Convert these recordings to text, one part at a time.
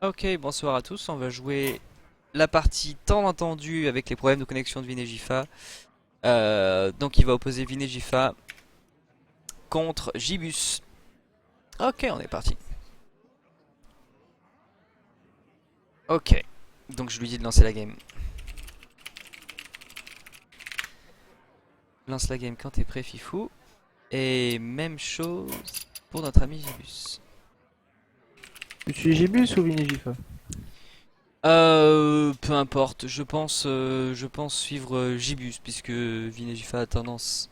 Ok, bonsoir à tous. On va jouer la partie tant entendue avec les problèmes de connexion de Vinegifa. Donc il va opposer Vinegifa contre Gibus. Ok, on est parti. Ok, donc je lui dis de lancer la game. Lance la game quand t'es prêt, Fifou. Et même chose pour notre ami Gibus. Tu suis Gibus ou Vinigifa? Peu importe. Je pense suivre Gibus puisque Vinegifa a tendance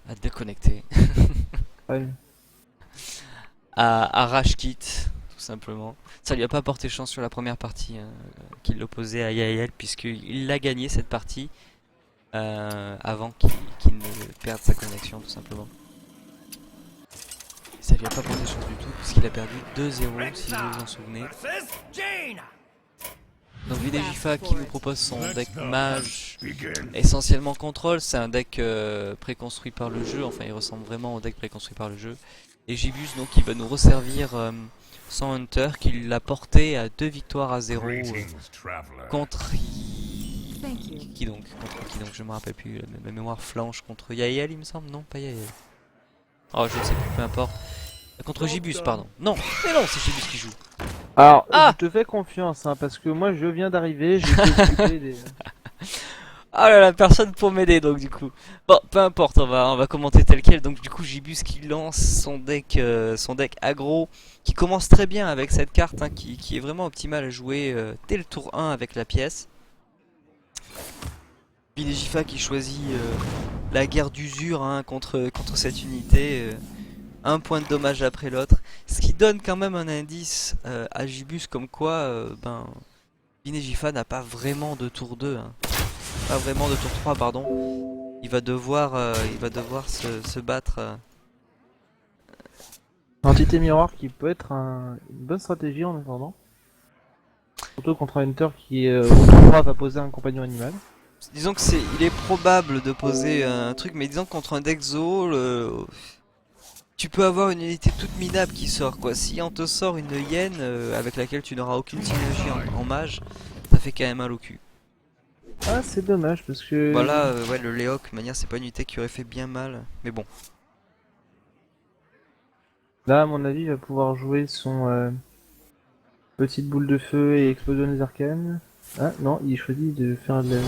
à déconnecter. Ouais. à Rage Kit, tout simplement. Ça lui a pas porté chance sur la première partie hein, qu'il l'opposait à Yael, puisqu'il l'a gagné cette partie avant qu'il ne perde sa connexion, tout simplement. Ça lui a pas porté chance du tout, puisqu'il a perdu 2-0, si vous vous en souvenez. Donc Vinegifa qui nous propose son deck mage, essentiellement contrôle, c'est un deck préconstruit par le jeu, enfin il ressemble vraiment au deck préconstruit par le jeu. Et Gibus donc il va nous resservir son Hunter qui l'a porté à 2 victoires à 0 contre qui donc contre qui donc je me rappelle plus, ma mémoire flanche contre Yael il me semble, non pas Yael. Oh je ne sais plus, peu importe. Contre Gibus pardon. Non, mais non c'est Gibus qui joue. Alors, je Ah. te fais confiance, hein, parce que moi je viens d'arriver, j'ai été occupé des... Ah là là, personne pour m'aider donc du coup. Bon, peu importe, on va commenter tel quel. Donc du coup, Gibus qui lance son deck aggro, qui commence très bien avec cette carte, hein, qui est vraiment optimale à jouer dès le tour 1 avec la pièce. Vinegifa qui choisit la guerre d'usure hein, contre cette unité, un point de dommage après l'autre. Ce qui donne quand même un indice à Gibus comme quoi Vinegifa n'a pas vraiment de tour 2. Hein. Pas vraiment de tour 3 pardon. Il va devoir se battre. Entité miroir qui peut être une bonne stratégie en attendant. Surtout contre un hunter qui, au tour 3, va poser un compagnon animal. Disons que il est probable de poser un truc, mais disons que contre un deck Zoo, tu peux avoir une unité toute minable qui sort quoi. Si on te sort une hyène avec laquelle tu n'auras aucune synergie en mage, ça fait quand même mal au cul. Ah, c'est dommage, parce que Voilà, ouais, le Léoc, de manière, c'est pas une unité qui aurait fait bien mal, mais bon. là, à mon avis, il va pouvoir jouer son petite boule de feu et explosion des arcanes. Ah, non, il choisit de faire de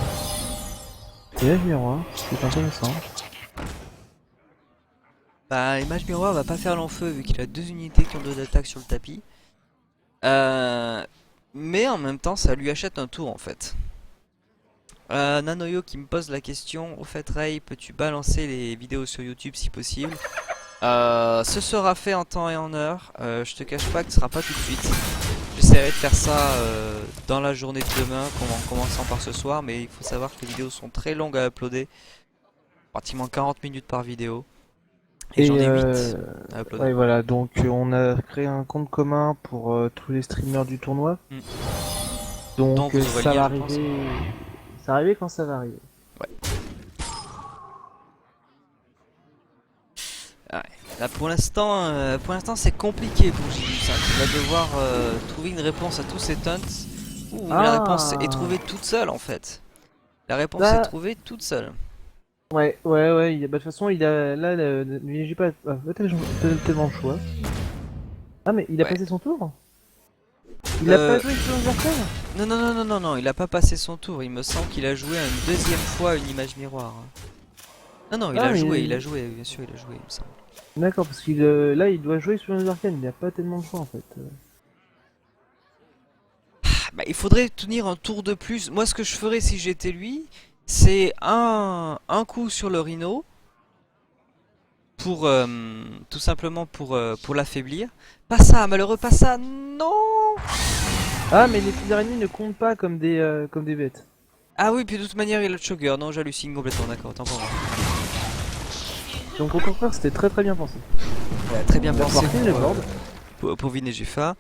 l'âge miroir, c'est intéressant. Bah, Image Miroir va pas faire l'enfeu vu qu'il a deux unités qui ont deux d'attaque sur le tapis. Euh, mais en même temps, ça lui achète un tour en fait. Nanoyo qui me pose la question, au fait Ray, peux-tu balancer les vidéos sur YouTube si possible? Ce sera fait en temps et en heure, je te cache pas que ce sera pas tout de suite. J'essaierai de faire ça dans la journée de demain, en commençant par ce soir, mais il faut savoir que les vidéos sont très longues à uploader, pratiquement 40 minutes par vidéo, et j'en Et ai 8 à uploader. ouais, voilà, donc on a créé un compte commun pour tous les streamers du tournoi. Hmm. Dont Donc vous aurez le ça lien va je pense. arriver. Ça va arriver quand ça va arriver. Ouais. Ouais. Là pour l'instant c'est compliqué pour Gilus, hein, qui va devoir trouver une réponse à tous ces taunts. Ouh, la réponse est Ah trouvée toute seule en fait. La réponse est là, trouvée toute seule. ouais, bah, de toute façon, il a là, j'ai pas tellement le choix. Ah mais il a Ouais. passé son tour? Il a pas Euh, joué sur les arcanes? non, non, non, non, non, non, il a pas passé son tour. Il me semble qu'il a joué une deuxième fois une image miroir. Non, non, Ah il mais a joué, bien sûr, il a joué, il me semble. d'accord, parce qu'il là il doit jouer sur les arcanes, il a pas tellement de choix en fait. Ah, bah, il faudrait tenir un tour de plus. Moi, ce que je ferais si j'étais lui, c'est un coup sur le Rhino pour tout simplement pour l'affaiblir. Pas ça, malheureux, pas ça, non. Ah mais les petites araignées ne comptent pas comme des bêtes. Ah oui, puis de toute manière, il a le Chugger. Non, j'hallucine complètement, d'accord, autant pour moi. Donc au contraire, c'était très très bien pensé. Ouais, très bien Il va pensé pouvoir clean le board. pour Vinegifa.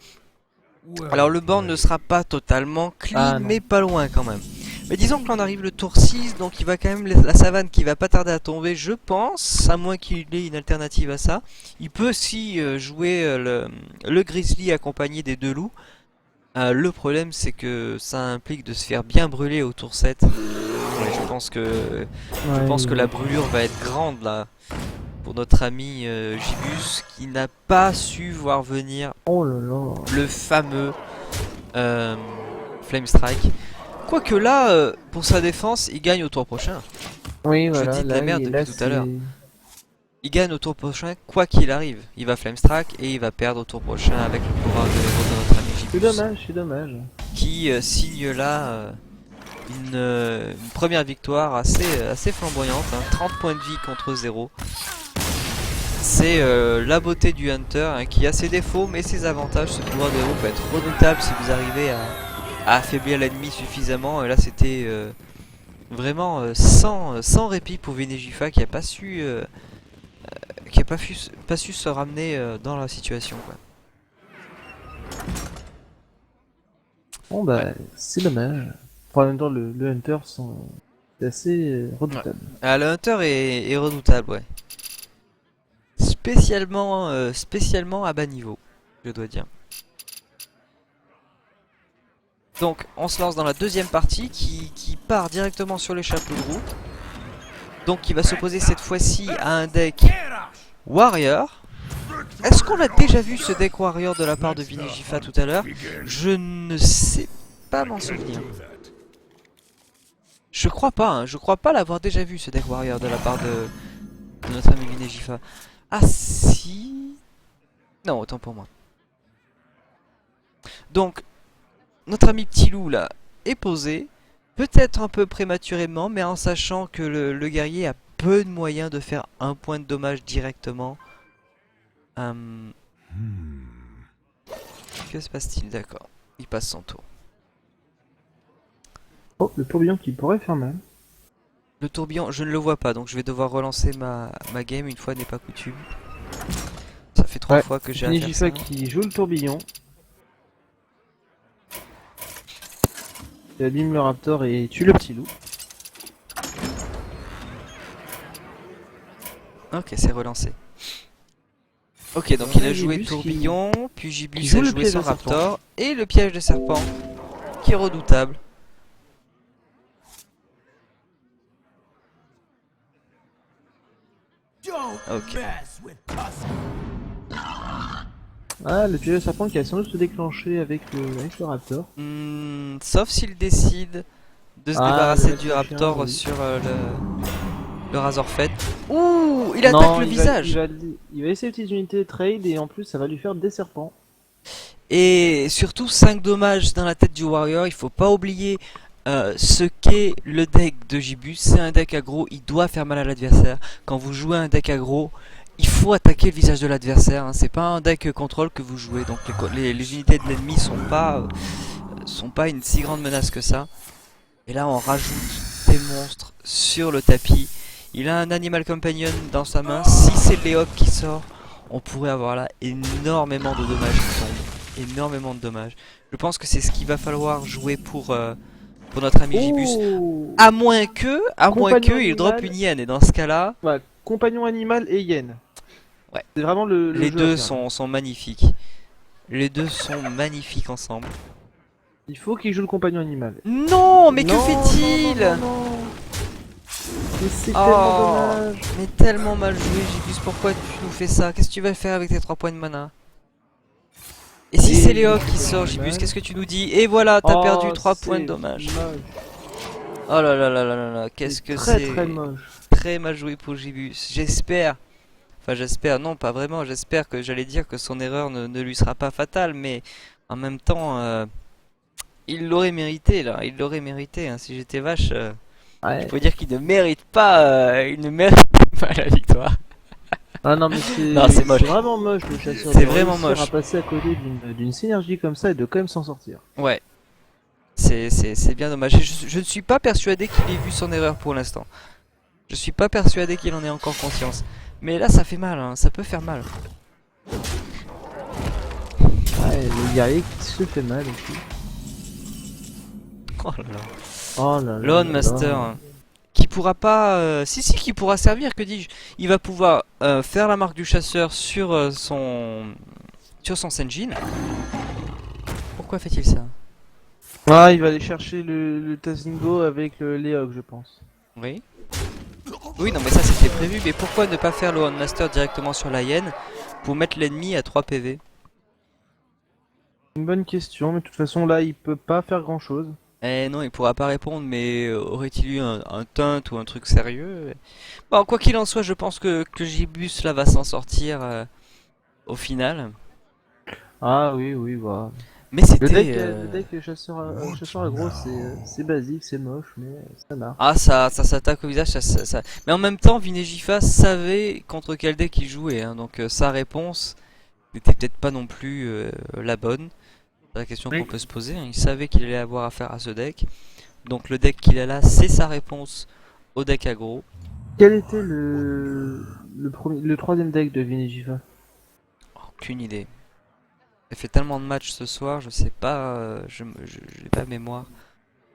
Alors le board ne sera pas totalement clean, Ah non. mais pas loin quand même. Mais disons que l'on arrive le tour 6, donc il va quand même la savane qui va pas tarder à tomber, je pense, à moins qu'il ait une alternative à ça. Il peut aussi jouer le grizzly accompagné des deux loups. Le problème c'est que ça implique de se faire bien brûler au tour 7. Et je pense que la brûlure va être grande là pour notre ami Gibus qui n'a pas su voir venir Oh là là. le fameux euh, Flame Strike. Quoique là, pour sa défense, il gagne au tour prochain. Oui, Je voilà, dis de la là, merde là, depuis tout à l'heure. c'est- Il gagne au tour prochain quoi qu'il arrive. Il va Flame Strike et il va perdre au tour prochain avec le pouvoir de héros de notre ami C'est Gibus. dommage, c'est dommage. Qui signe là une première victoire assez flamboyante. 30 points de vie contre 0. C'est la beauté du Hunter hein, qui a ses défauts mais ses avantages. Ce pouvoir de héros peut être redoutable si vous arrivez à affaiblir l'ennemi suffisamment. Et là c'était vraiment sans répit pour Venejifa qui a pas su pas su se ramener dans la situation quoi. Bon bah, c'est dommage. En même temps, le Hunter, c'est assez redoutable. Ah, le Hunter est redoutable ouais. Spécialement à bas niveau, je dois dire. Donc on se lance dans la deuxième partie qui part directement sur les chapeaux de roue. Donc qui va s'opposer cette fois-ci à un deck Warrior. Est-ce qu'on a déjà vu ce deck Warrior de la part de Venejifa tout à l'heure? Je ne sais pas m'en souvenir. Je crois pas, hein. Je crois pas l'avoir déjà vu ce deck Warrior de la part de notre ami Venejifa. Ah si... Non, autant pour moi. Donc, notre ami Petit Loup là est posé. Peut-être un peu prématurément, mais en sachant que le guerrier a peu de moyens de faire un point de dommage directement. Que se passe-t-il? D'accord. Il passe son tour. Oh, le tourbillon qui pourrait faire mal. Le tourbillon, je ne le vois pas, donc je vais devoir relancer ma game une fois n'est pas coutume. Ça fait 3 Ouais, fois que j'ai à faire Venejifa ça. qui joue le tourbillon. Il abîme le raptor et tue le petit loup. Ok, c'est relancé. Ok, donc Ouais, il a joué Gibus tourbillon, puis qui Gibus joue a le joué piège son de serpent. raptor, et le piège de serpent, qui est redoutable. Ok. Ah, le piège de serpent qui a sans doute se déclencher avec le raptor. Sauf s'il décide de se Ah, débarrasser le du chien, raptor oui. sur le Razorfett. Ouh, il attaque Non, le il visage. va essayer les petites unités de trade et en plus ça va lui faire des serpents. Et surtout 5 dommages dans la tête du warrior. Il faut pas oublier ce qu'est le deck de Gibus. C'est un deck aggro, il doit faire mal à l'adversaire. Quand vous jouez un deck aggro, il faut attaquer le visage de l'adversaire. Hein. C'est pas un deck contrôle que vous jouez. Donc les unités de l'ennemi sont pas une si grande menace que ça. Et là on rajoute des monstres sur le tapis. Il a un Animal Companion dans sa main. Si c'est Léop qui sort, on pourrait avoir là énormément de dommages qui tombent. Énormément de dommages. Je pense que c'est ce qu'il va falloir jouer pour notre ami Gibus. Oh, À moins que Compagnon il drop animal. une hyène. Et dans ce cas-là, ouais, compagnon animal et hyène. ouais, C'est vraiment le les jeu à deux faire. sont magnifiques. Les deux sont magnifiques ensemble. Il faut qu'il joue le compagnon animal. Non, mais que Non, fait-il? non, non, non, non. Mais c'est Oh, tellement dommage. mais tellement mal joué, Gibus. Pourquoi tu nous fais ça? Qu'est-ce que tu vas faire avec tes 3 points de mana? Et si Et c'est Léo qui il sort, fait Gibus, mal. qu'est-ce que tu nous dis? Et voilà, t'as perdu 3 points de c'est dommage. moche. Oh là là là là là là, qu'est-ce que Très c'est très moche. très mal joué pour Gibus. J'espère, enfin j'espère, non pas vraiment, j'espère que j'allais dire que son erreur ne lui sera pas fatale, mais en même temps, il l'aurait mérité là, il l'aurait mérité. Hein. Si j'étais vache, il Ouais. faut dire qu'il ne mérite pas, il ne mérite pas la victoire. Ah non mais Non, c'est moche. vraiment moche le chasseur. C'est de vraiment réussir moche. à passer à côté d'une synergie comme ça et de quand même s'en sortir. Ouais, c'est bien dommage. Je ne suis pas persuadé qu'il ait vu son erreur pour l'instant. Je suis pas persuadé qu'il en ait encore conscience. Mais là, ça fait mal, hein. Ça peut faire mal. Ouais, le guerrier qui se fait mal aussi. Oh là là. Oh là là. Lone là Master, là. hein, qui pourra pas... si, qui pourra servir, que dis-je. Il va pouvoir faire la marque du chasseur sur son Senjin. Pourquoi pourquoi fait-il ça? Ah, il va aller chercher le Tazingo avec le Léog, je pense. Oui. Oui, non, mais ça c'était prévu, mais pourquoi ne pas faire le Handmaster directement sur la hyène pour mettre l'ennemi à 3 PV? Une bonne question, mais de toute façon, là, il peut pas faire grand-chose. Eh non, il pourra pas répondre, mais aurait-il eu un taunt ou un truc sérieux? Bon, quoi qu'il en soit, je pense que Gibus là va s'en sortir au final. Ah oui, oui, voilà. Mais c'était... Le deck chasseur aggro, c'est basique, c'est moche, mais ça marche. Ah, ça s'attaque au visage, Mais en même temps, Vinegifa savait contre quel deck il jouait, hein, donc sa réponse n'était peut-être pas non plus la bonne. C'est la question qu'on Oui. peut se poser, hein. Il savait qu'il allait avoir affaire à ce deck. Donc le deck qu'il a là, c'est sa réponse au deck aggro. Quel était le troisième deck de Vinijiva? Aucune idée. J'ai fait tellement de matchs ce soir, je sais pas, je n'ai pas mémoire.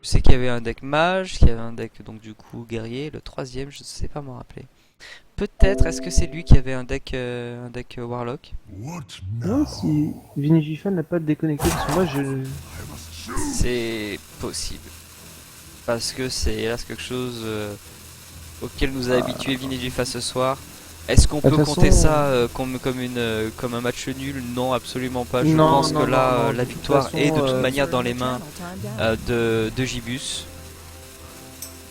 Je sais qu'il y avait un deck mage, qu'il y avait un deck donc du coup guerrier, le troisième, je ne sais pas m'en rappeler. Peut-être, est-ce que c'est lui qui avait un deck warlock? Non, si Vinijifa n'a pas déconnecté, parce que moi je. C'est possible. Parce que c'est hélas quelque chose auquel nous a habitué Vinegifa ce soir. Est-ce qu'on De peut toute compter façon. ça comme un match nul? Non, absolument pas. Je Non, pense que non, non, là, non, la de toute victoire est de façon. toute manière dans les mains de Gibus.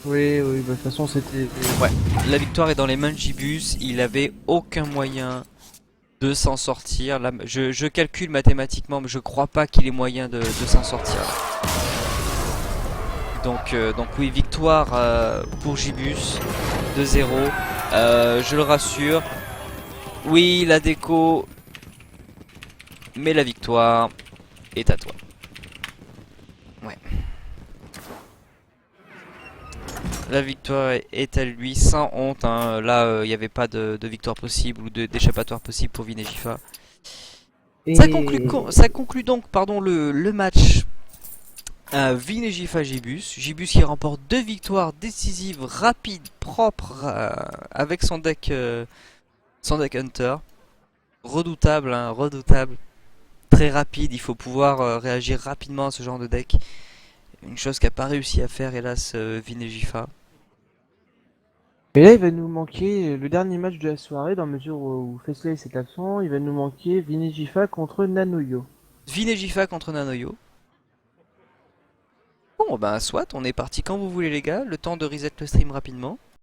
Oui, oui, bah, de toute façon c'était. Ouais, la victoire est dans les mains de Gibus. Il avait aucun moyen de s'en sortir. Là, je calcule mathématiquement, mais je crois pas qu'il ait moyen de s'en sortir. Donc oui, victoire pour Gibus 2-0. Je le rassure. Oui, la déco, mais la victoire est à toi. Ouais. La victoire est à lui sans honte, hein. Là, il n'y avait pas de victoire possible ou d'échappatoire possible pour Vinegifa. Et. Ça conclut donc pardon, le match Vinegifa Gibus. Gibus qui remporte 2 victoires décisives, rapides, propres avec son deck Hunter. Redoutable, hein, redoutable. Très rapide, il faut pouvoir réagir rapidement à ce genre de deck. Une chose qu'a pas réussi à faire hélas Vinegifa. Et là, il va nous manquer le dernier match de la soirée, dans la mesure où Fesley est absent, il va nous manquer Vinijifa contre Nanoyo. Vinegifa contre Nanoyo. Bon ben soit, on est parti quand vous voulez les gars, le temps de reset le stream rapidement.